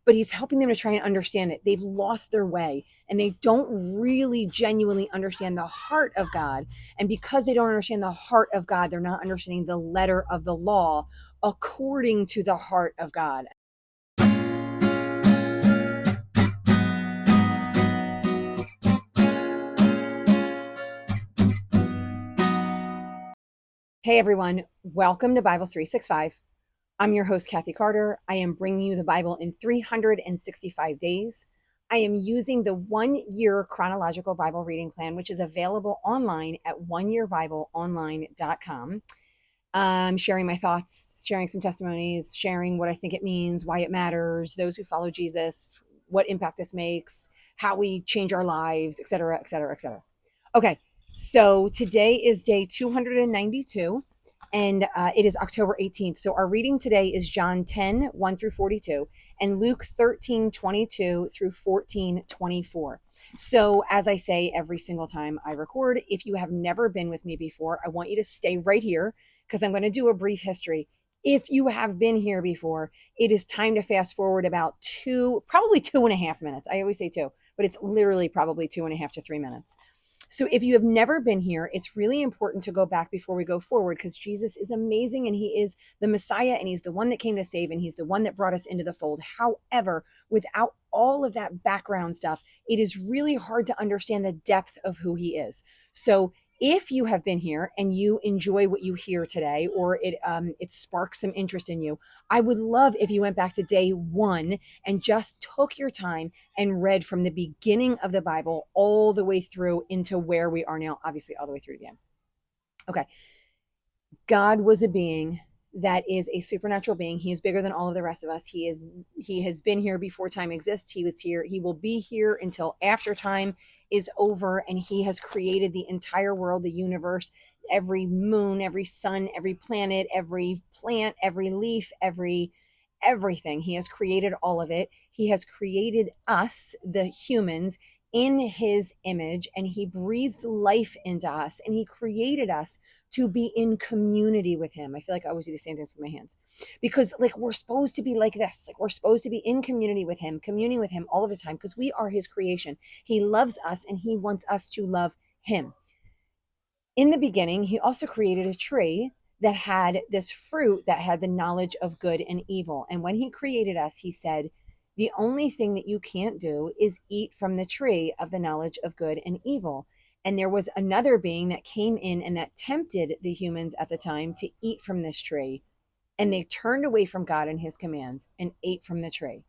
but he's helping them to try and understand it. They've lost their way and they don't really genuinely understand the heart of God. And because they don't understand the heart of God, they're not understanding the letter of the law according to the heart of God. Hey everyone, welcome to Bible 365. I'm your host, Kathy Carter. I am bringing you the Bible in 365 days. I am using the 1-year chronological Bible reading plan, which is available online at oneyearbibleonline.com. I'm sharing my thoughts, sharing some testimonies, sharing what I think it means, why it matters, those who follow Jesus, what impact this makes, how we change our lives, et cetera, et cetera, et cetera. Okay, so today is day 292, and it is October 18th. So our reading today is John 10, 1 through 42, and Luke 13, 22 through 14, 24. So as I say every single time I record, if you have never been with me before, I want you to stay right here because I'm going to do a brief history. If you have been here before, it is time to fast forward about probably 2.5 minutes. I always say 2, but it's literally probably 2.5 to 3 minutes. So if you have never been here, it's really important to go back before we go forward because Jesus is amazing and he is the Messiah and he's the one that came to save and he's the one that brought us into the fold. However, without all of that background stuff, it is really hard to understand the depth of who he is. So if you have been here and you enjoy what you hear today, or it sparks some interest in you, I would love if you went back to day 1 and just took your time and read from the beginning of the Bible all the way through into where we are now, obviously all the way through the end. Okay. God was a being that is a supernatural being. He is bigger than all of the rest of us. He has been here before time exists. He was here. He will be here until after time is over. And he has created the entire world, the universe, every moon, every sun, every planet, every plant, every leaf, everything. He has created all of it. He has created us, the humans, in his image, and he breathed life into us, and he created us to be in community with him. I feel like I always do the same things with my hands because like we're supposed to be like this. Like we're supposed to be in community with him, communing with him all of the time because we are his creation. He loves us and he wants us to love him. In the beginning, he also created a tree that had this fruit that had the knowledge of good and evil. And when he created us, he said, the only thing that you can't do is eat from the tree of the knowledge of good and evil. And there was another being that came in and that tempted the humans at the time to eat from this tree. And they turned away from God and his commands and ate from the tree.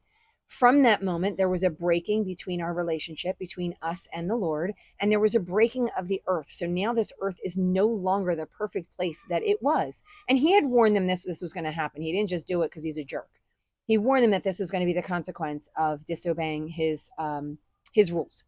From that moment, there was a breaking between our relationship between us and the Lord, and there was a breaking of the earth. So now this earth is no longer the perfect place that it was. And he had warned them this was going to happen. He didn't just do it because he's a jerk. He warned them that this was going to be the consequence of disobeying his rules.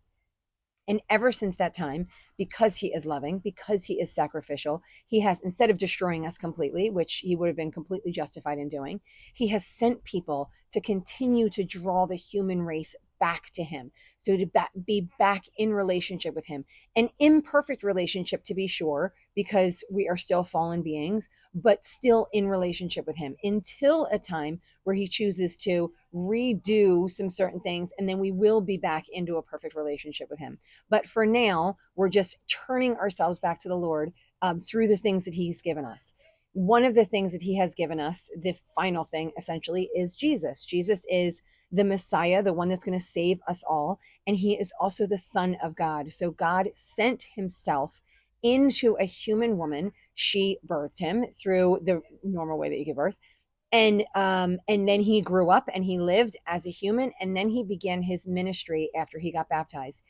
And ever since that time, because he is loving, because he is sacrificial, he has, instead of destroying us completely, which he would have been completely justified in doing, he has sent people to continue to draw the human race back to him. So to be back in relationship with him, an imperfect relationship to be sure, because we are still fallen beings, but still in relationship with him until a time where he chooses to redo some certain things. And then we will be back into a perfect relationship with him. But for now, we're just turning ourselves back to the Lord through the things that he's given us. One of the things that he has given us, the final thing essentially, is Jesus. Jesus is the Messiah, the one that's going to save us all. And he is also the Son of God. So God sent himself into a human woman. She birthed him through the normal way that you give birth. And then he grew up and he lived as a human, and then he began his ministry after he got baptized.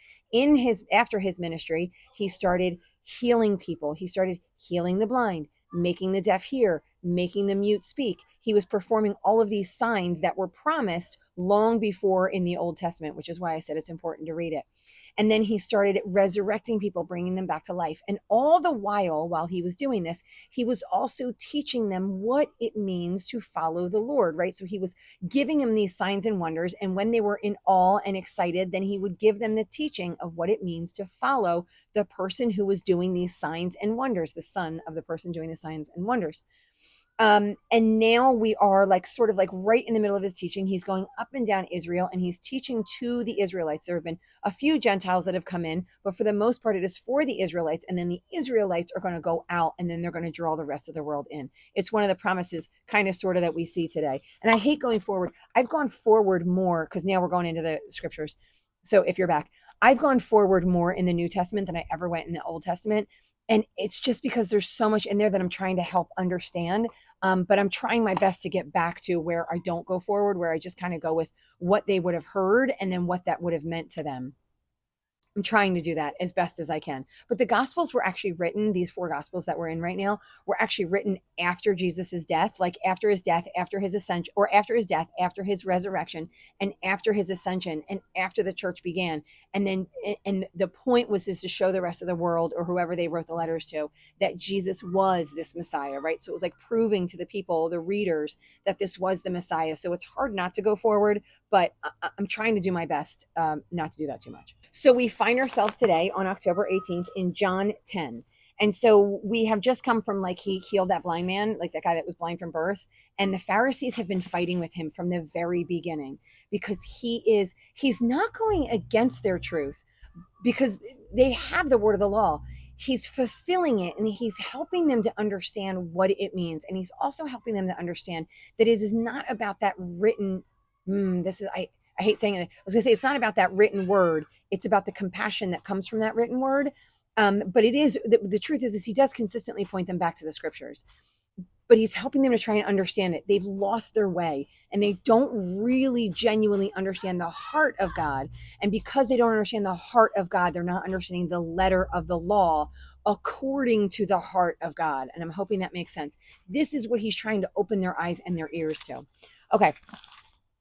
After his ministry, he started healing people. He started healing the blind, making the deaf hear, making the mute speak. He was performing all of these signs that were promised long before in the Old Testament, which is why I said it's important to read it. And then he started resurrecting people, bringing them back to life. And all the while he was doing this, he was also teaching them what it means to follow the Lord, right? So he was giving them these signs and wonders. And when they were in awe and excited, then he would give them the teaching of what it means to follow the person who was doing these signs and wonders, the son of the person doing the signs and wonders. And now we are like sort of like right in the middle of his teaching. He's going up and down Israel and he's teaching to the Israelites. There have been a few Gentiles that have come in, but for the most part, it is for the Israelites. And then the Israelites are going to go out and then they're going to draw the rest of the world in. It's one of the promises, kind of sort of, that we see today. And I hate going forward. I've gone forward more because now we're going into the scriptures. So if you're back, I've gone forward more in the New Testament than I ever went in the Old Testament. And it's just because there's so much in there that I'm trying to help understand. But I'm trying my best to get back to where I don't go forward, where I just kind of go with what they would have heard and then what that would have meant to them. I'm trying to do that as best as I can. But the Gospels were actually written, these four Gospels that we're in right now, were actually written after Jesus's death, like after his death, after his ascension, or after his death, after his resurrection, and after his ascension, and after the church began. And the point was is to show the rest of the world, or whoever they wrote the letters to, that Jesus was this Messiah, right? So it was like proving to the people, the readers, that this was the Messiah. So it's hard not to go forward, but I'm trying to do my best not to do that too much. So we find ourselves today on October 18th in John 10. And so we have just come from, like, he healed that blind man, like that guy that was blind from birth. And the Pharisees have been fighting with him from the very beginning because he's not going against their truth because they have the word of the law. He's fulfilling it and he's helping them to understand what it means. And he's also helping them to understand that it is not about that written, I hate saying it. I was going to say, it's not about that written word. It's about the compassion that comes from that written word. But it is, the truth is he does consistently point them back to the scriptures, but he's helping them to try and understand it. They've lost their way and they don't really genuinely understand the heart of God. And because they don't understand the heart of God, they're not understanding the letter of the law according to the heart of God. And I'm hoping that makes sense. This is what he's trying to open their eyes and their ears to. Okay.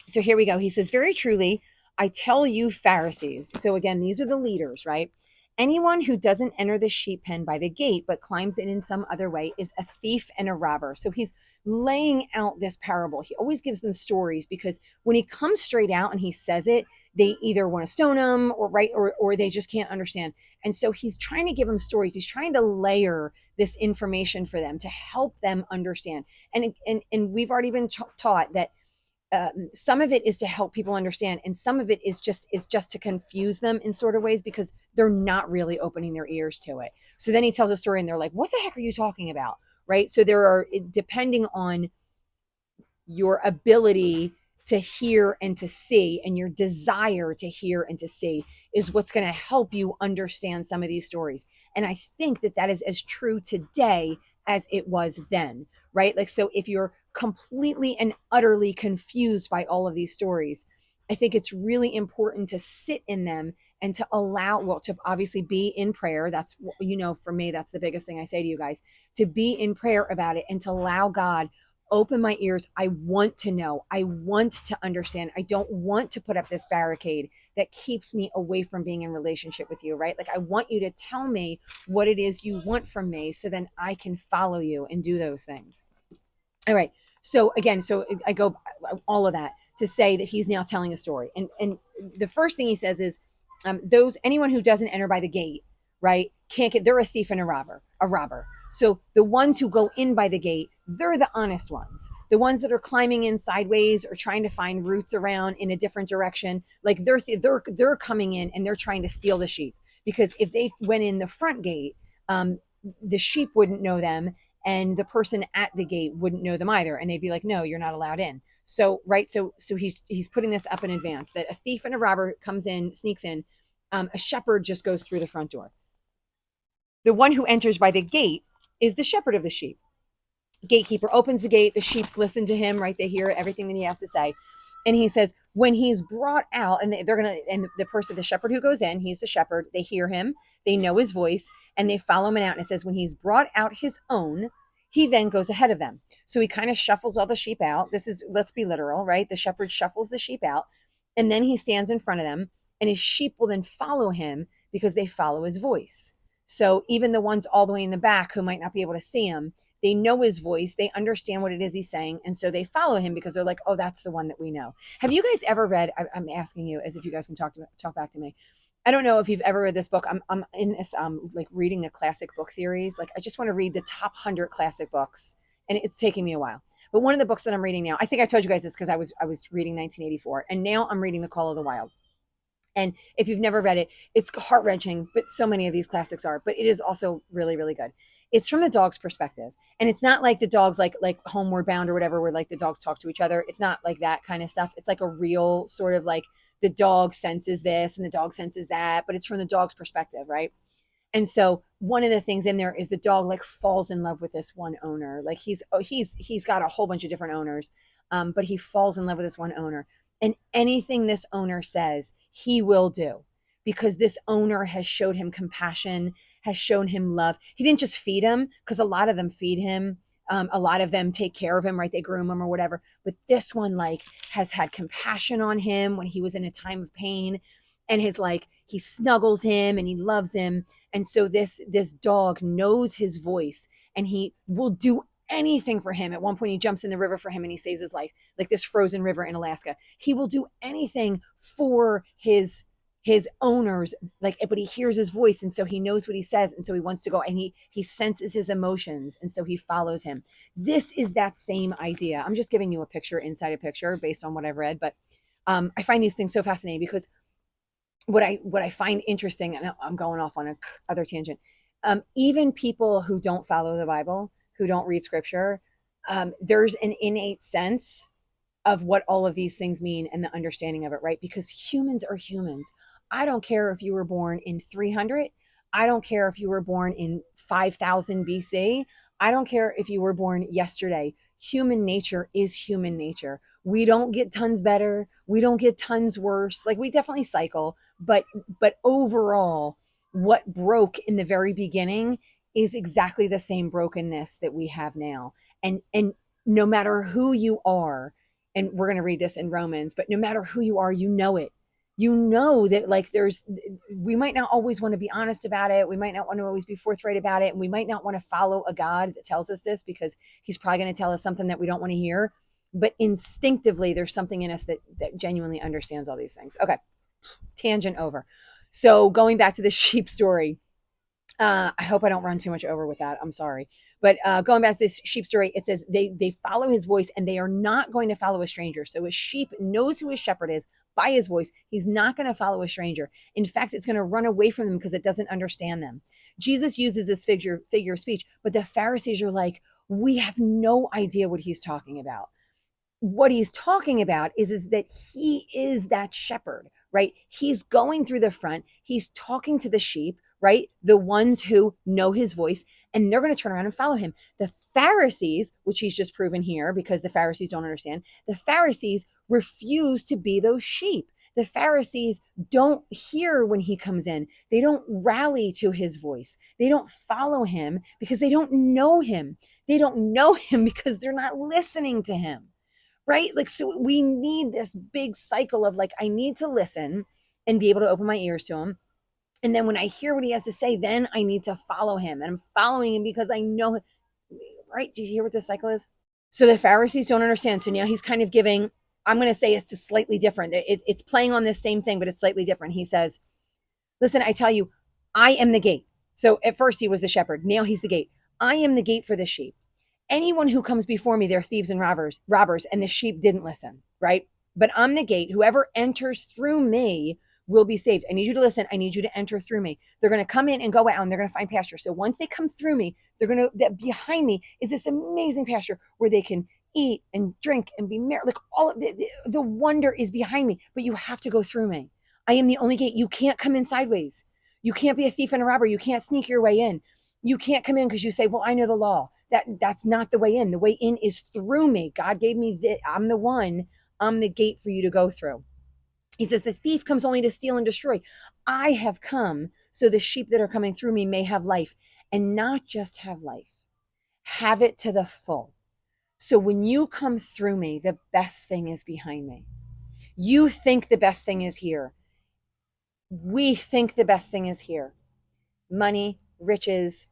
So here we go. He says, very truly, I tell you, Pharisees. So again, these are the leaders, right? Anyone who doesn't enter the sheep pen by the gate, but climbs in some other way, is a thief and a robber. So he's laying out this parable. He always gives them stories because when he comes straight out and he says it, they either want to stone him or they just can't understand. And so he's trying to give them stories. He's trying to layer this information for them to help them understand. And we've already been taught that some of it is to help people understand, and some of it is just to confuse them in sort of ways because they're not really opening their ears to it. So then he tells a story and they're like, what the heck are you talking about? Right? So there are, depending on your ability to hear and to see and your desire to hear and to see is what's going to help you understand some of these stories. And I think that is as true today as it was then, right? Like, so if you're completely and utterly confused by all of these stories, I think it's really important to sit in them and to to obviously be in prayer. That's, for me, that's the biggest thing I say to you guys, to be in prayer about it and to allow God, open my ears. I want to know. I want to understand. I don't want to put up this barricade that keeps me away from being in relationship with you, right? Like, I want you to tell me what it is you want from me so then I can follow you and do those things. All right. So again, I go all of that to say that he's now telling a story. And the first thing he says is, anyone who doesn't enter by the gate, right, they're a thief and a robber. So the ones who go in by the gate, they're the honest ones. The ones that are climbing in sideways or trying to find routes around in a different direction, like they're coming in and they're trying to steal the sheep. Because if they went in the front gate, the sheep wouldn't know them, and the person at the gate wouldn't know them either, and they'd be like, no, you're not allowed in. So right, so he's putting this up in advance, that a thief and a robber sneaks in, a shepherd just goes through the front door. The one who enters by the gate is the shepherd of the sheep. Gatekeeper opens the gate, the sheep listen to him, right? They hear everything that he has to say. And he says, when he's brought out, and the shepherd who goes in, he's the shepherd, they hear him, they know his voice, and they follow him out. And it says, when he's brought out his own, he then goes ahead of them. So he kind of shuffles all the sheep out. Let's be literal, right? The shepherd shuffles the sheep out, and then he stands in front of them, and his sheep will then follow him because they follow his voice. So even the ones all the way in the back who might not be able to see him, they know his voice, they understand what it is he's saying, and so they follow him because they're like, oh, that's the one that we know. Have you guys ever read, I'm asking you as if you guys can talk back to me. I don't know if you've ever read this book. I'm in this like reading a classic book series. Like, I just want to read the top 100 classic books and it's taking me a while. But one of the books that I'm reading now, I think I told you guys this because I was reading 1984, and now I'm reading The Call of the Wild. And if you've never read it, it's heart wrenching, but so many of these classics are. But it is also really, really good. It's from the dog's perspective, and it's not like the dogs like Homeward Bound or whatever, where like the dogs talk to each other. It's not like that kind of stuff. It's like a real sort of like the dog senses this and the dog senses that, but it's from the dog's perspective, right? And so one of the things in there is the dog like falls in love with this one owner. Like he's got a whole bunch of different owners, but he falls in love with this one owner. And anything this owner says, he will do because this owner has showed him compassion, has shown him love. He didn't just feed him because a lot of them feed him. A lot of them take care of him, right? They groom him or whatever. But this one like has had compassion on him when he was in a time of pain, and his like he snuggles him and he loves him. And so this dog knows his voice, and he will do anything for him. At one point he jumps in the river for him and he saves his life, like this frozen river in Alaska. He will do anything for his owners, like, but he hears his voice, and so he knows what he says, and so he wants to go, and he senses his emotions, and so he follows him. This is that same idea. I'm just giving you a picture inside a picture based on what I've read, but I find these things so fascinating because what I find interesting, and I'm going off on a other tangent, even people who don't follow the Bible, who don't read scripture, there's an innate sense of what all of these things mean and the understanding of it, right? Because humans are humans. I don't care if you were born in 300. I don't care if you were born in 5000 BC. I don't care if you were born yesterday. Human nature is human nature. We don't get tons better. We don't get tons worse. Like we definitely cycle, but overall, what broke in the very beginning is exactly the same brokenness that we have now. And no matter who you are, and we're going to read this in Romans, but no matter who you are, you know it. You know that like we might not always want to be honest about it. We might not want to always be forthright about it. And we might not want to follow a God that tells us this because he's probably going to tell us something that we don't want to hear. But instinctively, there's something in us that genuinely understands all these things. Okay, tangent over. So going back to the sheep story, I hope I don't run too much over with that. I'm sorry. But going back to this sheep story, it says they follow his voice and they are not going to follow a stranger. So a sheep knows who his shepherd is by his voice. He's not going to follow a stranger. In fact, it's going to run away from them because it doesn't understand them. Jesus uses this figure of speech, but the Pharisees are like, we have no idea what he's talking about. What he's talking about is that he is that shepherd, right? He's going through the front. He's talking to the sheep, right? The ones who know his voice, and they're going to turn around and follow him. The Pharisees, which he's just proven here because the Pharisees don't understand, the Pharisees refuse to be those sheep. The Pharisees don't hear when he comes in. They don't rally to his voice. They don't follow him because they don't know him. They don't know him because they're not listening to him. Right? Like, so we need this big cycle of like, I need to listen and be able to open my ears to him. And then when I hear what he has to say, then I need to follow him. And I'm following him because I know, right? Do you hear what this cycle is? So the Pharisees don't understand. So now he's kind of giving, I'm going to say it's slightly different. It's playing on this same thing, but it's slightly different. He says, listen, I tell you, I am the gate. So at first he was the shepherd. Now he's the gate. I am the gate for the sheep. Anyone who comes before me, they're thieves and robbers, and the sheep didn't listen, right? But I'm the gate. Whoever enters through me will be saved. I need you to listen. I need you to enter through me. They're going to come in and go out and they're going to find pasture. So once they come through me, behind me is this amazing pasture where they can eat and drink and be merry. Like all of the wonder is behind me, but you have to go through me. I am the only gate. You can't come in sideways. You can't be a thief and a robber. You can't sneak your way in. You can't come in because you say, well, I know the law. That's not the way in. The way in is through me. God gave me I'm the one. I'm the gate for you to go through. He says, the thief comes only to steal and destroy. I have come so the sheep that are coming through me may have life, and not just have life, have it to the full. So when you come through me, the best thing is behind me. You think the best thing is here. We think the best thing is here. Money, riches,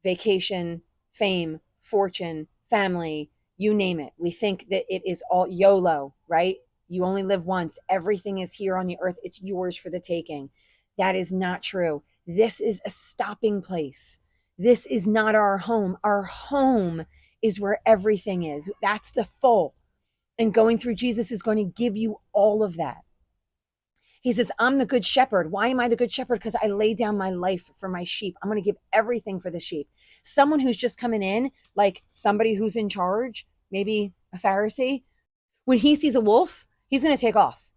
vacation, fame, fortune, family, you name it. We think that it is all YOLO, right? You only live once. Everything is here on the earth. It's yours for the taking. That is not true. This is a stopping place. This is not our home. Our home is where everything is. That's the full. And going through Jesus is going to give you all of that. He says, I'm the good shepherd. Why am I the good shepherd? Because I lay down my life for my sheep. I'm going to give everything for the sheep. Someone who's just coming in, like somebody who's in charge, maybe a Pharisee, when he sees a wolf, he's going to take off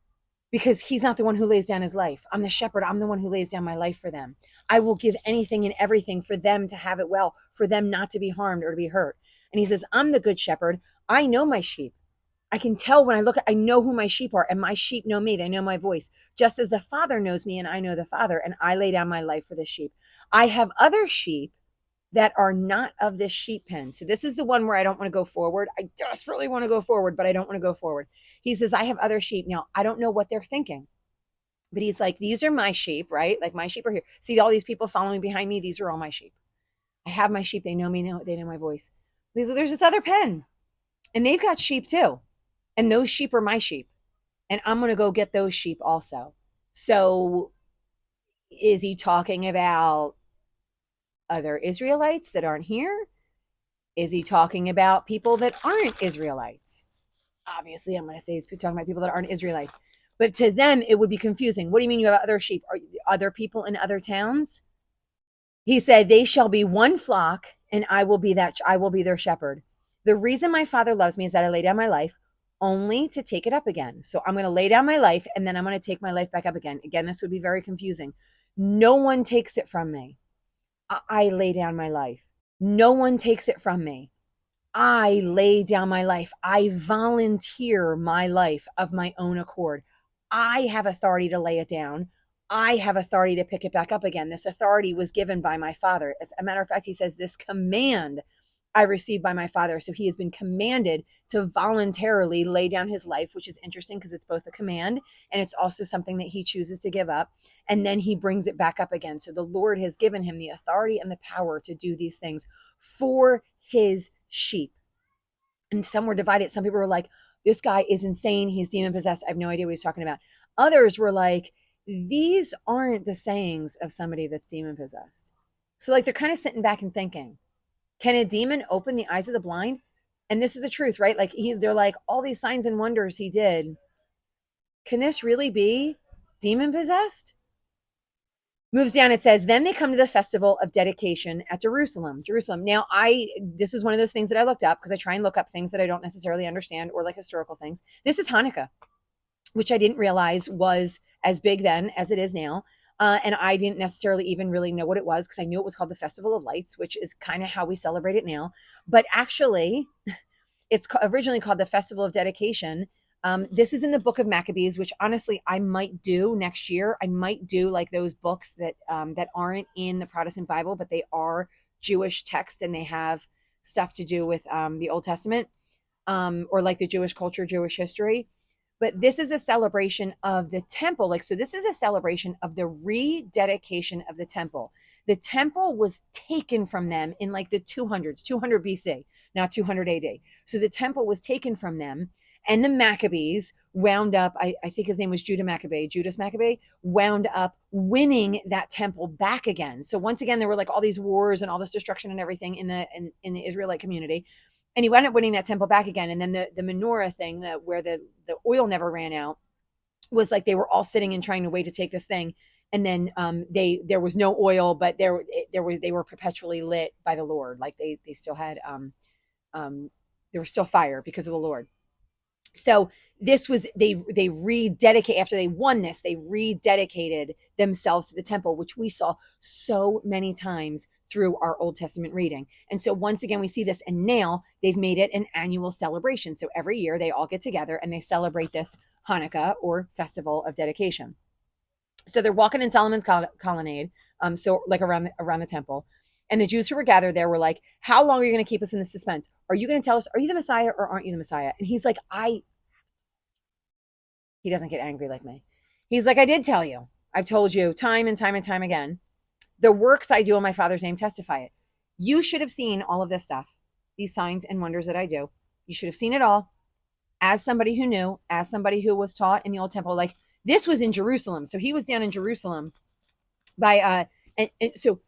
because he's not the one who lays down his life. I'm the shepherd. I'm the one who lays down my life for them. I will give anything and everything for them to have it well, for them not to be harmed or to be hurt. And he says, I'm the good shepherd. I know my sheep. I can tell when I look, I know who my sheep are, and my sheep know me. They know my voice, just as the Father knows me and I know the Father, and I lay down my life for the sheep. I have other sheep that are not of this sheep pen. So this is the one where I don't want to go forward. I desperately want to go forward, but I don't want to go forward. He says, I have other sheep. Now, I don't know what they're thinking, but he's like, these are my sheep, right? Like my sheep are here. See all these people following behind me. These are all my sheep. I have my sheep. They know me. They know my voice. There's this other pen, and they've got sheep too. And those sheep are my sheep. And I'm going to go get those sheep also. So is he talking about other Israelites that aren't here? Is he talking about people that aren't Israelites? Obviously, I'm going to say he's talking about people that aren't Israelites. But to them, it would be confusing. What do you mean you have other sheep? Are other people in other towns? He said, they shall be one flock, and I will be their shepherd. The reason my Father loves me is that I lay down my life only to take it up again. So I'm going to lay down my life, and then I'm going to take my life back up again. Again, this would be very confusing. No one takes it from me. I lay down my life. No one takes it from me. I lay down my life. I volunteer my life of my own accord. I have authority to lay it down. I have authority to pick it back up again. This authority was given by my Father. As a matter of fact, he says, this command I received by my Father. So he has been commanded to voluntarily lay down his life, which is interesting because it's both a command and it's also something that he chooses to give up. And then he brings it back up again. So the Lord has given him the authority and the power to do these things for his sheep. And some were divided. Some people were like, this guy is insane. He's demon possessed. I have no idea what he's talking about. Others were like, these aren't the sayings of somebody that's demon possessed. So like they're kind of sitting back and thinking, can a demon open the eyes of the blind? And this is the truth, right? Like they're like, all these signs and wonders he did. Can this really be demon possessed? Moves down, it says, then they come to the festival of dedication at Jerusalem. Now, this is one of those things that I looked up because I try and look up things that I don't necessarily understand or like historical things. This is Hanukkah, which I didn't realize was as big then as it is now. And I didn't necessarily even really know what it was because I knew it was called the Festival of Lights, which is kind of how we celebrate it now. But actually, it's originally called the Festival of Dedication. This is in the book of Maccabees, which honestly I might do next year. I might do like those books that aren't in the Protestant Bible, but they are Jewish text and they have stuff to do with the Old Testament or like the Jewish culture, Jewish history. But this is a celebration of the temple. So this is a celebration of the rededication of the temple. The temple was taken from them in like the 200s, 200 BC, not 200 AD. So the temple was taken from them. And the Maccabees wound up, I think his name was Judas Maccabee, wound up winning that temple back again. So once again, there were like all these wars and all this destruction and everything in the Israelite community. And he wound up winning that temple back again. And then the menorah thing, where the oil never ran out, was like they were all sitting and trying to wait to take this thing. And then there was no oil, but they were perpetually lit by the Lord. Like they still had there was still fire because of the Lord. So this was they rededicate after they won this, they rededicated themselves to the temple, which we saw so many times through our Old Testament reading. And so once again, we see this, and now they've made it an annual celebration. So every year they all get together and they celebrate this Hanukkah or Festival of Dedication. So they're walking in Solomon's colonnade, so like around the temple. And the Jews who were gathered there were like, how long are you going to keep us in this suspense? Are you going to tell us, are you the Messiah or aren't you the Messiah? And he's like, he doesn't get angry like me. He's like, I did tell you. I've told you time and time and time again. The works I do in my Father's name testify it. You should have seen all of this stuff, these signs and wonders that I do. You should have seen it all as somebody who knew, as somebody who was taught in the old temple. Like this was in Jerusalem. So he was down in Jerusalem by, and so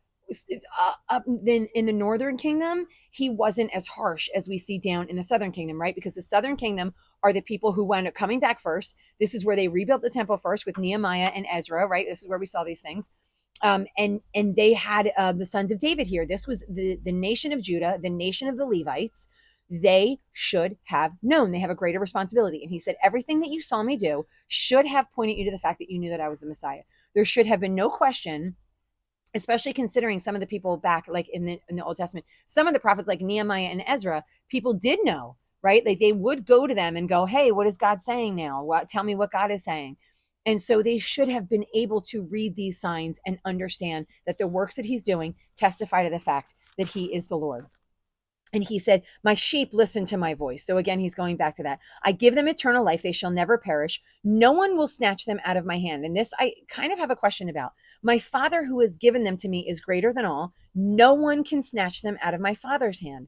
Up then in the northern kingdom, he wasn't as harsh as we see down in the southern kingdom, right? Because the southern kingdom are the people who wound up coming back first. This is where they rebuilt the temple first with Nehemiah and Ezra, right? This is where we saw these things. And they had the sons of David here. This was the nation of Judah, the nation of the Levites. They should have known. They have a greater responsibility. And he said, everything that you saw me do should have pointed you to the fact that you knew that I was the Messiah. There should have been no question, especially considering some of the people back, like in the Old Testament, some of the prophets like Nehemiah and Ezra, people did know, right? Like they would go to them and go, hey, what is God saying now? Tell me what God is saying. And so they should have been able to read these signs and understand that the works that he's doing testify to the fact that he is the Lord. And he said, my sheep listen to my voice. So again, he's going back to that. I give them eternal life. They shall never perish. No one will snatch them out of my hand. And this I kind of have a question about. My Father who has given them to me is greater than all. No one can snatch them out of my Father's hand.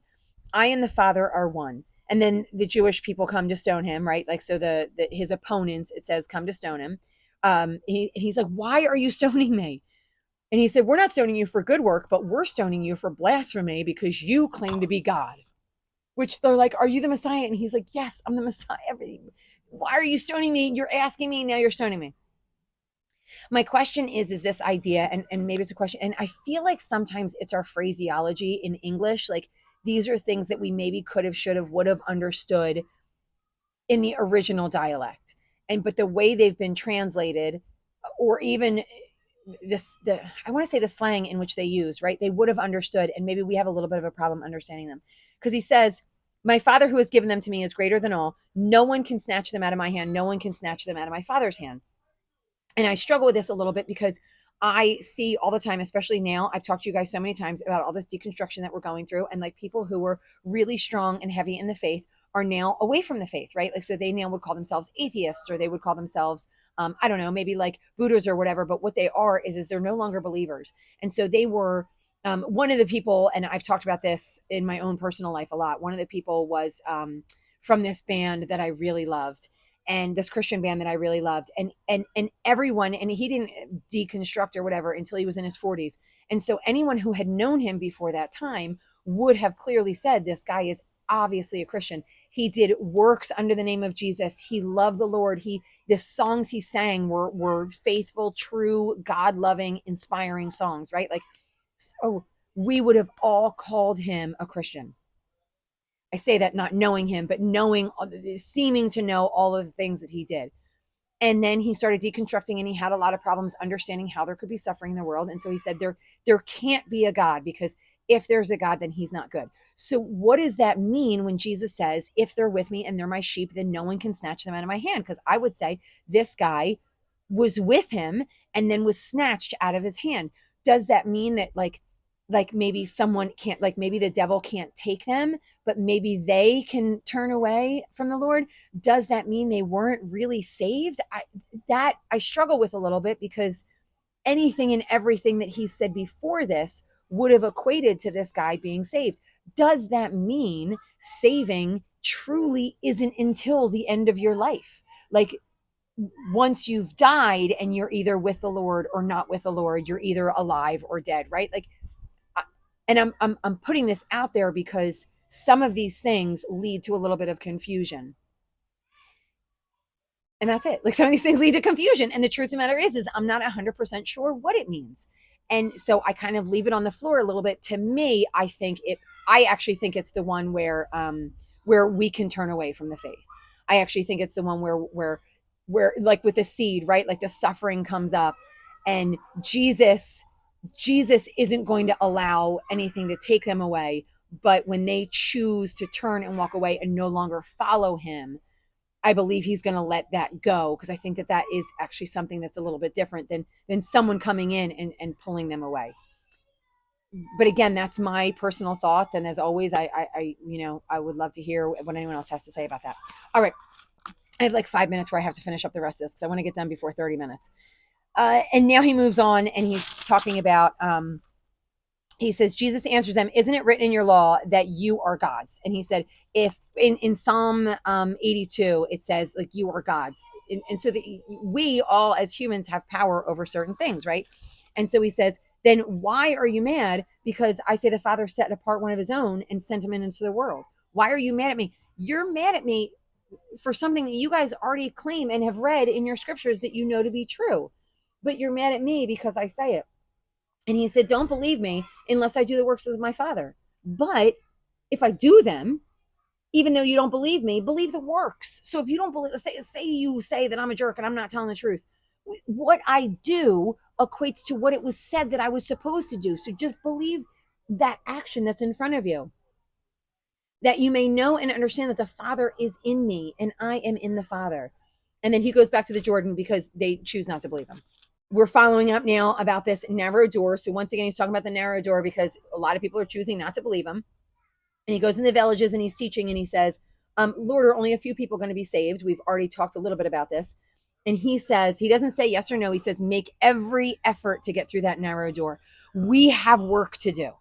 I and the Father are one. And then the Jewish people come to stone him, right? Like, so his opponents, it says, come to stone him. He's like, why are you stoning me? And he said, we're not stoning you for good work, but we're stoning you for blasphemy because you claim to be God. Which they're like, are you the Messiah? And he's like, yes, I'm the Messiah. Why are you stoning me? You're asking me, now you're stoning me. My question is this idea, and maybe it's a question, and I feel like sometimes it's our phraseology in English. Like these are things that we maybe could have, should have, would have understood in the original dialect. But the way they've been translated, or even I want to say the slang in which they use, right? They would have understood, and maybe we have a little bit of a problem understanding them. Because he says, my Father who has given them to me is greater than all. No one can snatch them out of my hand. No one can snatch them out of my Father's hand. And I struggle with this a little bit because I see all the time, especially now, I've talked to you guys so many times about all this deconstruction that we're going through, and like people who were really strong and heavy in the faith are now away from the faith, right? Like, so they now would call themselves atheists, or they would call themselves, I don't know, maybe like Buddhists or whatever, but what they are is they're no longer believers. And so they were, one of the people, and I've talked about this in my own personal life a lot. One of the people was from this band that I really loved, and this Christian band that I really loved, and everyone, and he didn't deconstruct or whatever until he was in his 40s. And so anyone who had known him before that time would have clearly said, this guy is obviously a Christian. He did works under the name of Jesus. He loved the Lord. The songs he sang were faithful, true, God-loving, inspiring songs, right? Like, so we would have all called him a Christian. I say that not knowing him, but seeming to know all of the things that he did. And then he started deconstructing, and he had a lot of problems understanding how there could be suffering in the world. And so he said, there can't be a God, because if there's a God, then he's not good. So what does that mean when Jesus says, if they're with me and they're my sheep, then no one can snatch them out of my hand? Because I would say this guy was with him and then was snatched out of his hand. Does that mean that like maybe someone can't, like maybe the devil can't take them, but maybe they can turn away from the Lord? Does that mean they weren't really saved? I struggle with a little bit, because anything and everything that he said before this would have equated to this guy being saved. Does that mean saving truly isn't until the end of your life? Like, once you've died and you're either with the Lord or not with the Lord, you're either alive or dead, right? Like, and I'm putting this out there because some of these things lead to a little bit of confusion. And that's it. Like, some of these things lead to confusion. And the truth of the matter is I'm not 100% sure what it means. And so I kind of leave it on the floor a little bit. To me, I actually think it's the one where we can turn away from the faith. I actually think it's the one where like with the seed, right? Like the suffering comes up, and Jesus isn't going to allow anything to take them away. But when they choose to turn and walk away and no longer follow him, I believe he's going to let that go, because I think that is actually something that's a little bit different than someone coming in and pulling them away. But again, that's my personal thoughts. And as always, I would love to hear what anyone else has to say about that. All right. I have like 5 minutes where I have to finish up the rest of this, because I want to get done before 30 minutes. And now he moves on, and he's talking about, he says, Jesus answers them, isn't it written in your law that you are gods? And he said, if in Psalm 82, it says like you are gods. And so we all as humans have power over certain things, right? And so he says, then why are you mad? Because I say the Father set apart one of his own and sent him into the world. Why are you mad at me? You're mad at me for something that you guys already claim and have read in your scriptures that you know to be true. But you're mad at me because I say it. And he said, don't believe me unless I do the works of my Father. But if I do them, even though you don't believe me, believe the works. So if you don't believe, say you say that I'm a jerk and I'm not telling the truth, what I do equates to what it was said that I was supposed to do. So just believe that action that's in front of you, that you may know and understand that the Father is in me and I am in the Father. And then he goes back to the Jordan because they choose not to believe him. We're following up now about this narrow door. So once again, he's talking about the narrow door because a lot of people are choosing not to believe him. And he goes in the villages and he's teaching and he says, Lord, are only a few people going to be saved? We've already talked a little bit about this. And he says, he doesn't say yes or no. He says, make every effort to get through that narrow door. We have work to do.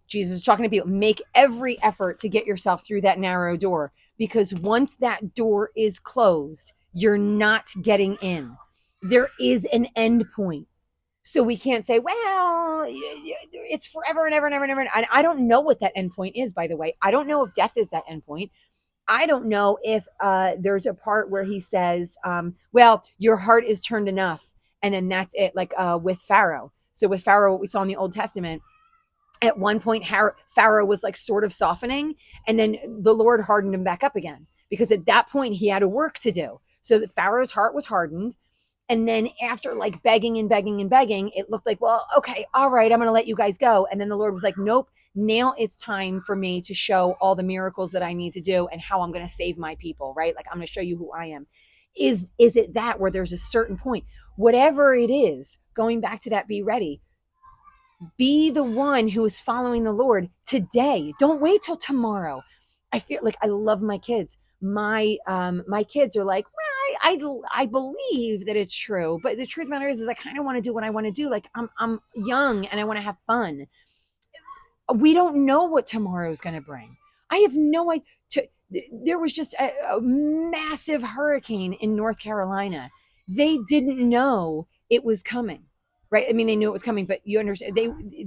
Jesus is talking to people, make every effort to get yourself through that narrow door, because once that door is closed, you're not getting in. There is an end point. So we can't say, well, it's forever and ever and ever and ever. I don't know what that end point is, by the way. I don't know if death is that end point. I don't know if there's a part where he says, well, your heart is turned enough. And then that's it, like with Pharaoh. So with Pharaoh, what we saw in the Old Testament, at one point, Pharaoh was like sort of softening, and then the Lord hardened him back up again, because at that point he had a work to do. So that Pharaoh's heart was hardened. And then after like begging and begging and begging, it looked like, well, okay, all right, I'm going to let you guys go. And then the Lord was like, nope, now it's time for me to show all the miracles that I need to do and how I'm going to save my people, right? Like, I'm going to show you who I am. Is it that where there's a certain point, whatever it is, going back to that, be ready. Be the one who is following the Lord today. Don't wait till tomorrow. I feel like I love my kids. My kids are like, well, I believe that it's true, but the truth of the matter is I kind of want to do what I want to do. Like, I'm young and I want to have fun. We don't know what tomorrow is going to bring. I have no idea. There was just a massive hurricane in North Carolina. They didn't know it was coming, right? I mean, they knew it was coming, but you understand,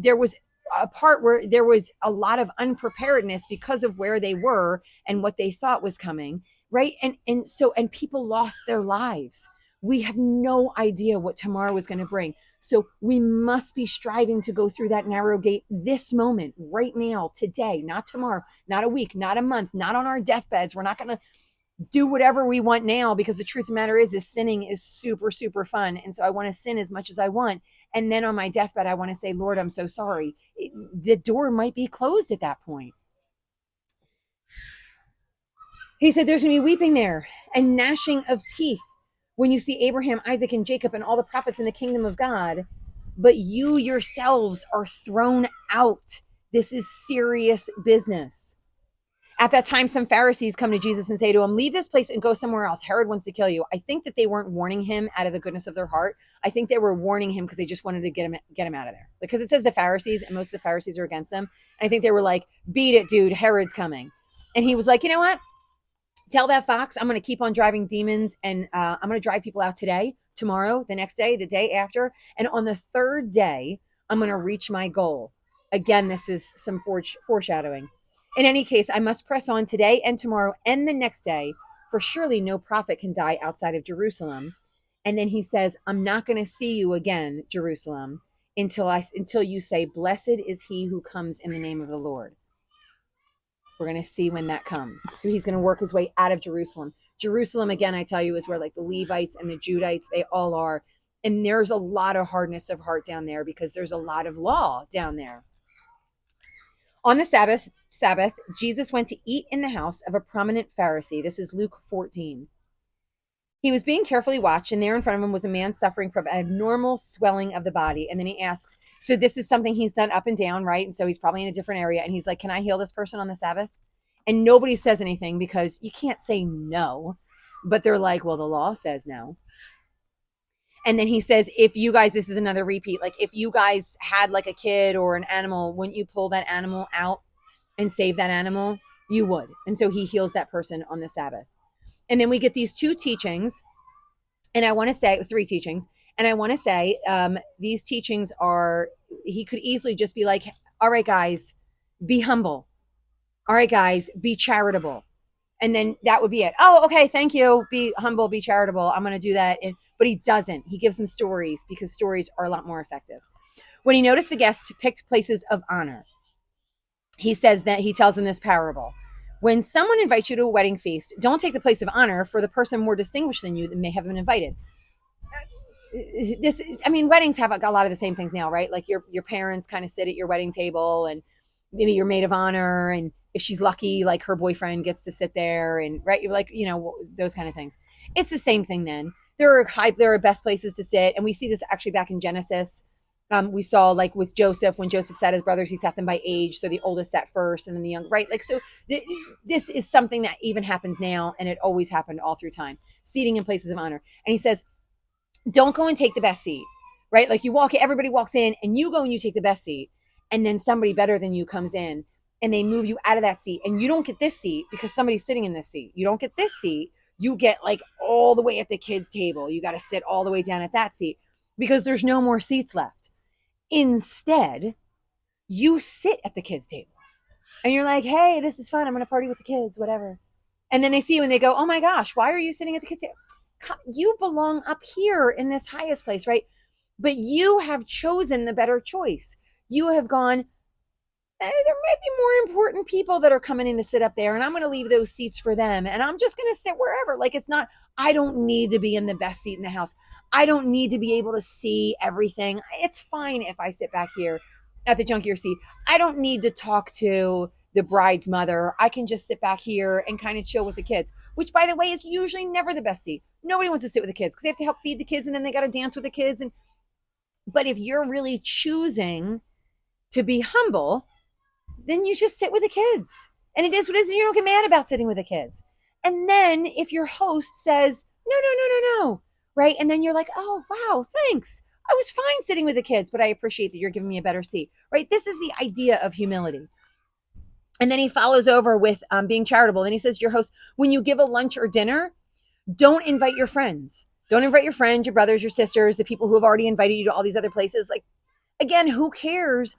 there was a part where there was a lot of unpreparedness because of where they were and what they thought was coming, right? And people lost their lives. We have no idea what tomorrow is going to bring. So we must be striving to go through that narrow gate this moment, right now, today, not tomorrow, not a week, not a month, not on our deathbeds. We're not going to do whatever we want now, because the truth of the matter is sinning is super, super fun. And so I want to sin as much as I want. And then on my deathbed, I want to say, Lord, I'm so sorry. The door might be closed at that point. He said, there's going to be weeping there and gnashing of teeth when you see Abraham, Isaac, and Jacob and all the prophets in the kingdom of God, but you yourselves are thrown out. This is serious business. At that time, some Pharisees come to Jesus and say to him, leave this place and go somewhere else. Herod wants to kill you. I think that they weren't warning him out of the goodness of their heart. I think they were warning him because they just wanted to get him out of there. Because it says the Pharisees, and most of the Pharisees are against him. And I think they were like, beat it, dude. Herod's coming. And he was like, you know what? Tell that fox I'm going to keep on driving demons, and I'm going to drive people out today, tomorrow, the next day, the day after. And on the third day, I'm going to reach my goal. Again, this is some foreshadowing. In any case, I must press on today and tomorrow and the next day, for surely no prophet can die outside of Jerusalem. And then he says, I'm not going to see you again, Jerusalem, until you say, blessed is he who comes in the name of the Lord. We're going to see when that comes. So he's going to work his way out of Jerusalem. Jerusalem, again, I tell you, is where like the Levites and the Judites, they all are. And there's a lot of hardness of heart down there because there's a lot of law down there. On the Sabbath, Jesus went to eat in the house of a prominent Pharisee. This is Luke 14. He was being carefully watched, and there in front of him was a man suffering from abnormal swelling of the body. And then he asks, so this is something he's done up and down, right? And so he's probably in a different area. And he's like, can I heal this person on the Sabbath? And nobody says anything because you can't say no. But they're like, well, the law says no. And then he says, if you guys, this is another repeat, like if you guys had like a kid or an animal, wouldn't you pull that animal out and save that animal? You would. And so he heals that person on the Sabbath. And then we get these two teachings. And I want to say 3 teachings. And I want to say these teachings are, he could easily just be like, all right, guys, be humble. All right, guys, be charitable. And then that would be it. Oh, okay, thank you. Be humble, be charitable. I'm going to do that. But he doesn't. He gives them stories because stories are a lot more effective. When he noticed the guests picked places of honor, he says that he tells them this parable. When someone invites you to a wedding feast, don't take the place of honor for the person more distinguished than you that may have been invited. Weddings have a lot of the same things now, right? Like your parents kind of sit at your wedding table, and maybe your maid of honor, and if she's lucky, like her boyfriend gets to sit there, and right, you're like, those kind of things. It's the same thing then. There are best places to sit, and we see this actually back in Genesis. We saw like with Joseph, when Joseph sat his brothers, he sat them by age, so the oldest sat first, and then the young, right? Like, so this is something that even happens now, and it always happened all through time, seating in places of honor. And he says, don't go and take the best seat, right? Like everybody walks in, and you go and you take the best seat, and then somebody better than you comes in, and they move you out of that seat, and you don't get this seat because somebody's sitting in this seat. You don't get this seat. You get like all the way at the kids' table. You got to sit all the way down at that seat because there's no more seats left. Instead, you sit at the kids' table, and you're like, hey, this is fun. I'm going to party with the kids, whatever. And then they see you and they go, oh my gosh, why are you sitting at the kids' table? You belong up here in this highest place, right? But you have chosen the better choice. You have gone, there might be more important people that are coming in to sit up there, and I'm going to leave those seats for them, and I'm just going to sit wherever. Like, it's not, I don't need to be in the best seat in the house. I don't need to be able to see everything. It's fine if I sit back here at the junkier seat. I don't need to talk to the bride's mother. I can just sit back here and kind of chill with the kids, which, by the way, is usually never the best seat. Nobody wants to sit with the kids because they have to help feed the kids, and then they got to dance with the kids. But if you're really choosing to be humble, then you just sit with the kids. And it is what it is, and you don't get mad about sitting with the kids. And then if your host says, no, right? And then you're like, oh, wow, thanks. I was fine sitting with the kids, but I appreciate that you're giving me a better seat, right? This is the idea of humility. And then he follows over with being charitable. And he says, your host, when you give a lunch or dinner, don't invite your friends. Don't invite your friends, your brothers, your sisters, the people who have already invited you to all these other places. Like, again, who cares?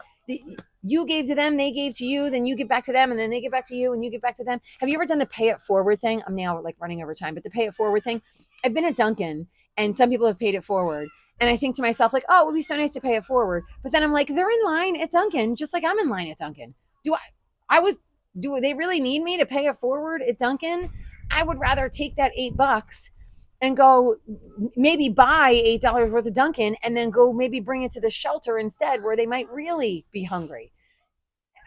You gave to them, they gave to you, then you give back to them, and then they give back to you, and you give back to them. Have you ever done the pay it forward thing? I'm now like running over time, but the pay it forward thing. I've been at Dunkin', and some people have paid it forward. And I think to myself, like, oh, it would be so nice to pay it forward. But then I'm like, they're in line at Dunkin', just like I'm in line at Dunkin'. Do they really need me to pay it forward at Dunkin'? I would rather take that $8 and go maybe buy $8 worth of Dunkin' and then go maybe bring it to the shelter instead, where they might really be hungry.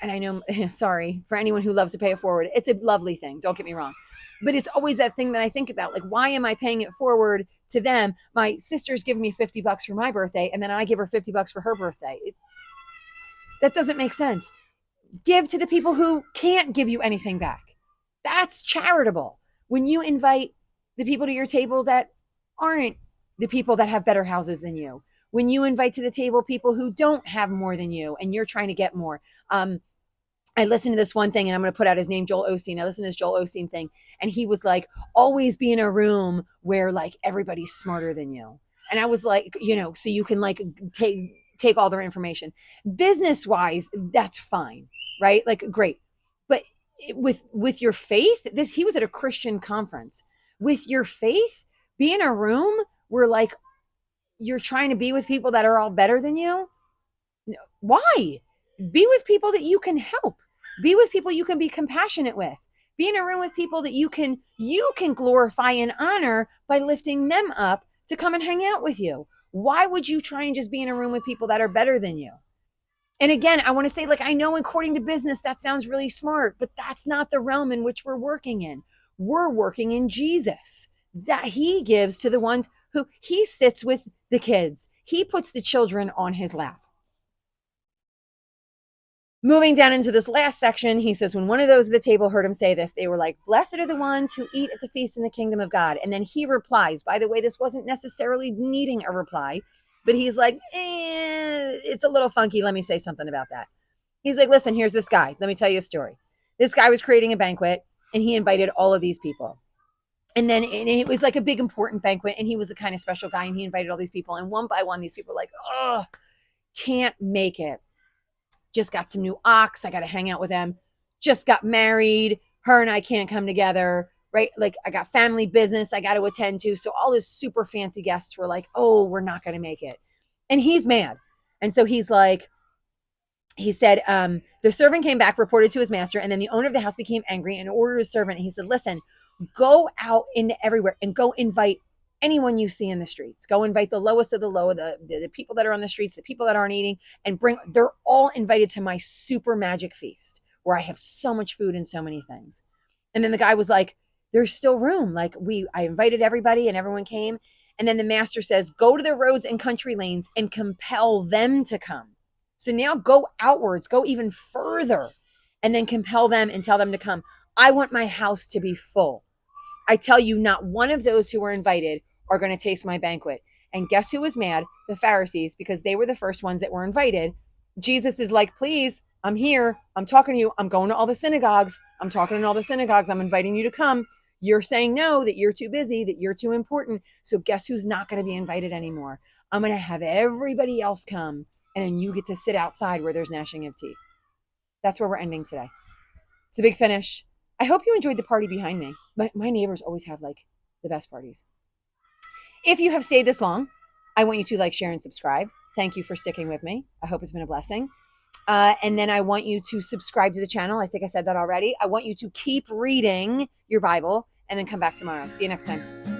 And I know, sorry for anyone who loves to pay it forward. It's a lovely thing. Don't get me wrong. But it's always that thing that I think about, like, why am I paying it forward to them? My sister's giving me $50 for my birthday, and then I give her $50 for her birthday. That doesn't make sense. Give to the people who can't give you anything back. That's charitable. When you invite the people to your table that aren't the people that have better houses than you, when you invite to the table people who don't have more than you and you're trying to get more. I listened to this one thing, and I'm going to put out his name, Joel Osteen. I listened to this Joel Osteen thing, and he was like, always be in a room where like everybody's smarter than you. And I was like, so you can like take all their information. Business wise, that's fine, right? Like, great. But with your faith, he was at a Christian conference. With your faith, be in a room where like you're trying to be with people that are all better than you. Why? Be with people that you can help. Be with people you can be compassionate with. Be in a room with people that you can glorify and honor by lifting them up to come and hang out with you. Why would you try and just be in a room with people that are better than you? And again, I want to say, like, I know according to business, that sounds really smart, but that's not the realm in which we're working in. We're working in Jesus, that he gives to the ones who he sits with the kids. He puts the children on his lap. Moving down into this last section, he says, when one of those at the table heard him say this, they were like, blessed are the ones who eat at the feast in the kingdom of God. And then he replies, by the way, this wasn't necessarily needing a reply, but he's like, it's a little funky. Let me say something about that. He's like, listen, here's this guy. Let me tell you a story. This guy was creating a banquet, and he invited all of these people. And then and it was like a big important banquet, and he was the kind of special guy, and he invited all these people, and one by one these people were like, oh, can't make it. Just got some new ox, I got to hang out with them. Just got married, her and I can't come together, right? Like I got family business I got to attend to. So all his super fancy guests were like, oh, we're not going to make it. And he's mad. And so he's like, he said, the servant came back, reported to his master, and then the owner of the house became angry and ordered his servant. And he said, listen, go out into everywhere and go invite anyone you see in the streets. Go invite the lowest of the low, the people that are on the streets, the people that aren't eating, and they're all invited to my super magic feast where I have so much food and so many things. And then the guy was like, there's still room. Like I invited everybody and everyone came. And then the master says, go to the roads and country lanes and compel them to come. So now go outwards, go even further, and then compel them and tell them to come. I want my house to be full. I tell you, not one of those who were invited are going to taste my banquet. And guess who was mad? The Pharisees, because they were the first ones that were invited. Jesus is like, please, I'm here. I'm talking to you. I'm going to all the synagogues. I'm talking in all the synagogues. I'm inviting you to come. You're saying no, that you're too busy, that you're too important. So guess who's not going to be invited anymore? I'm going to have everybody else come. And then you get to sit outside where there's gnashing of teeth. That's where we're ending today. It's a big finish. I hope you enjoyed the party behind me. My neighbors always have like the best parties. If you have stayed this long, I want you to like, share, and subscribe. Thank you for sticking with me. I hope it's been a blessing. And then I want you to subscribe to the channel. I think I said that already. I want you to keep reading your Bible and then come back tomorrow. See you next time.